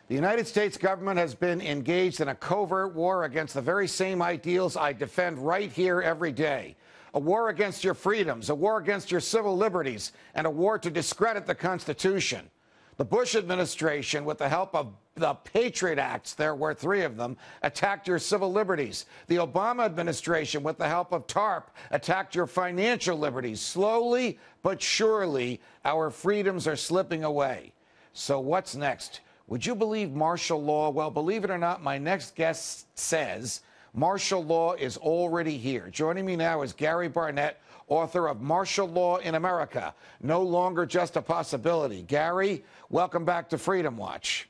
The United States government has been engaged in a covert war against the very same ideals I defend right here every day. A war against your freedoms, a war against your civil liberties, and a war to discredit the Constitution. The Bush administration, with the help of the Patriot Acts, there were 3 of them, attacked your civil liberties. The Obama administration, with the help of TARP, attacked your financial liberties. Slowly but surely, our freedoms are slipping away. So what's next? Would you believe martial law? Well, believe it or not, my next guest says martial law is already here. Joining me now is Gary Barnett, author of Martial Law in America, No Longer Just a Possibility. Gary, welcome back to Freedom Watch.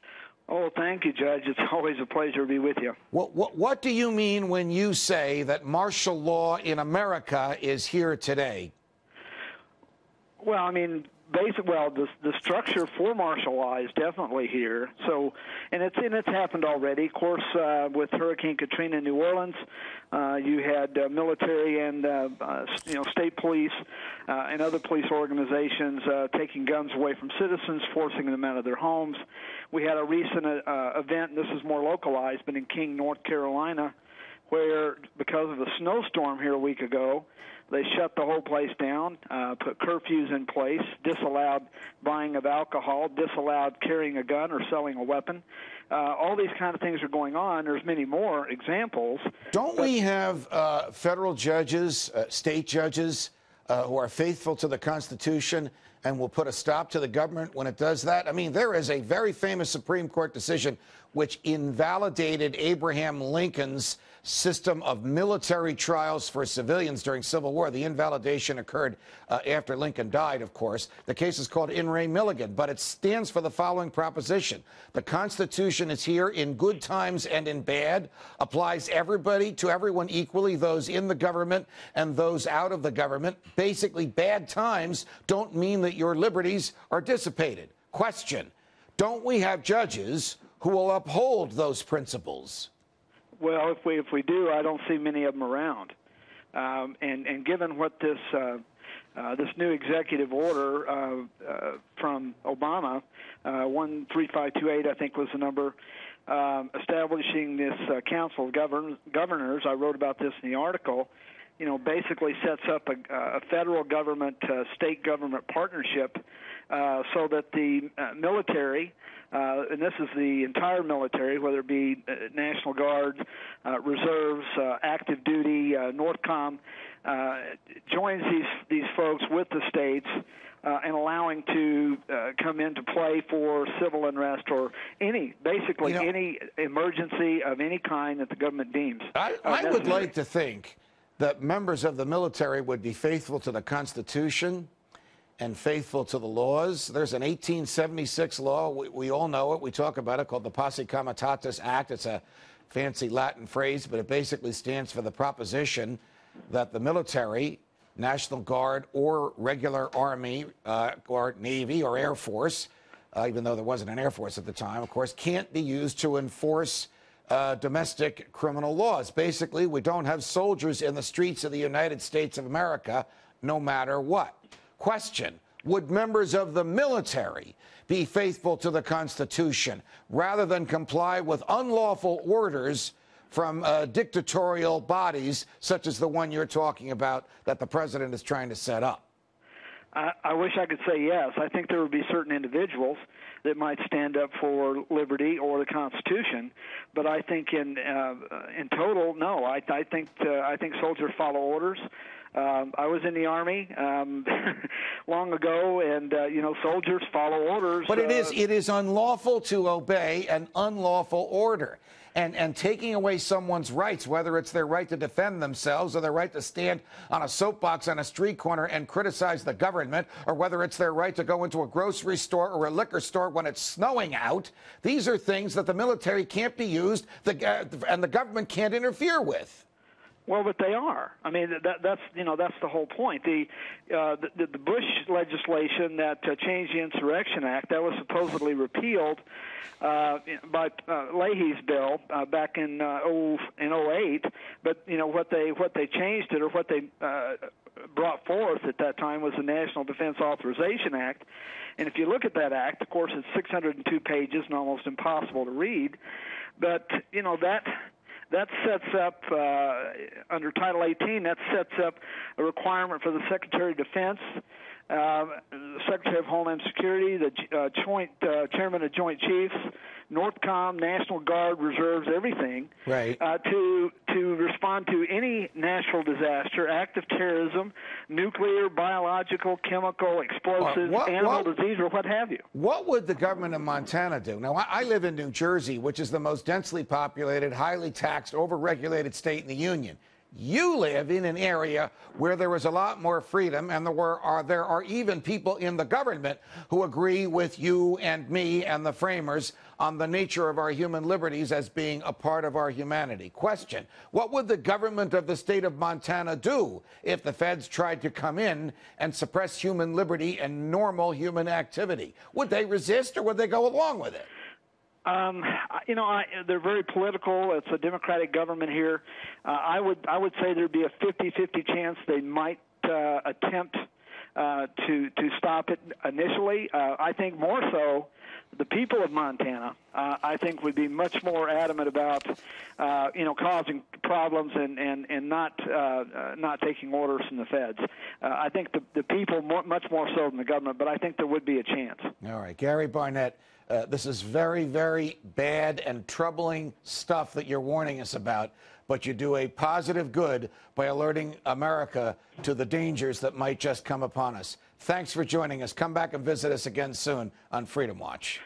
Oh, thank you, Judge. It's always a pleasure to be with you. What do you mean when you say that martial law in America is here today? Well, I mean, the structure for martial law is definitely here. So, and it's happened already. Of course, with Hurricane Katrina in New Orleans, you had military and state police and other police organizations taking guns away from citizens, forcing them out of their homes. We had a recent event, and this is more localized, but in King, North Carolina, where because of a snowstorm here a week ago, they shut the whole place down, put curfews in place, disallowed buying of alcohol, disallowed carrying a gun or selling a weapon. All these kind of things are going on. There's many more examples. Don't we have federal judges, state judges, who are faithful to the Constitution and will put a stop to the government when it does that? I mean, there is a very famous Supreme Court decision which invalidated Abraham Lincoln's system of military trials for civilians during Civil War. The invalidation occurred after Lincoln died, of course. The case is called In re Milligan, but it stands for the following proposition. The Constitution is here in good times and in bad, applies to everyone equally, those in the government and those out of the government. Basically, bad times don't mean that your liberties are dissipated. Question, don't we have judges who will uphold those principles? Well, if we do, I don't see many of them around. And given what this new executive order from Obama, 13528, I think was the number, establishing this Council of Governors, I wrote about this in the article, basically sets up a federal government, state government partnership so that the military, and this is the entire military, whether it be National Guard, reserves, active duty, NORTHCOM, joins these folks with the states and allowing to come into play for civil unrest or any emergency of any kind that the government deems. I would like to think that members of the military would be faithful to the Constitution and faithful to the laws. There's an 1876 law, we all know it, we talk about it, called the Posse Comitatus Act. It's a fancy Latin phrase, but it basically stands for the proposition that the military, National Guard or regular Army or Navy or Air Force, even though there wasn't an Air Force at the time, of course, can't be used to enforce domestic criminal laws. Basically, we don't have soldiers in the streets of the United States of America, no matter what. Question, would members of the military be faithful to the Constitution rather than comply with unlawful orders from dictatorial bodies such as the one you're talking about that the president is trying to set up? I wish I could say yes. I think there would be certain individuals that might stand up for liberty or the Constitution, but I think in total, no. I think soldiers follow orders. I was in the Army long ago, and soldiers follow orders. But it is unlawful to obey an unlawful order. And taking away someone's rights, whether it's their right to defend themselves or their right to stand on a soapbox on a street corner and criticize the government, or whether it's their right to go into a grocery store or a liquor store when it's snowing out, these are things that the military can't be used and the government can't interfere with. Well, but they are. I mean, that's the whole point. The Bush legislation that changed the Insurrection Act, that was supposedly repealed by Leahy's bill back in 08. But what they changed it, or what they brought forth at that time was the National Defense Authorization Act. And if you look at that act, of course, it's 602 pages and almost impossible to read. But, you know, that sets up, under Title 18, that sets up a requirement for the Secretary of Defense, the Secretary of Homeland Security, the Chairman of Joint Chiefs, NORTHCOM, National Guard, Reserves, everything, right, to respond to any natural disaster, act of terrorism, nuclear, biological, chemical, explosive, animal disease, or what have you. What would the government of Montana do? Now, I live in New Jersey, which is the most densely populated, highly taxed, overregulated state in the Union. You live in an area where there is a lot more freedom, and there are even people in the government who agree with you and me and the framers on the nature of our human liberties as being a part of our humanity. Question: what would the government of the state of Montana do if the feds tried to come in and suppress human liberty and normal human activity? Would they resist, or would they go along with it? You know, they're very political. It's a Democratic government here. I would say there'd be a 50-50 chance they might attempt to stop it initially. I think more so the people of Montana, I think, would be much more adamant about, you know, causing problems and not taking orders from the feds. I think the people much more so than the government, but I think there would be a chance. All right, Gary Barnett, this is very, very bad and troubling stuff that you're warning us about, but you do a positive good by alerting America to the dangers that might just come upon us. Thanks for joining us. Come back and visit us again soon on Freedom Watch.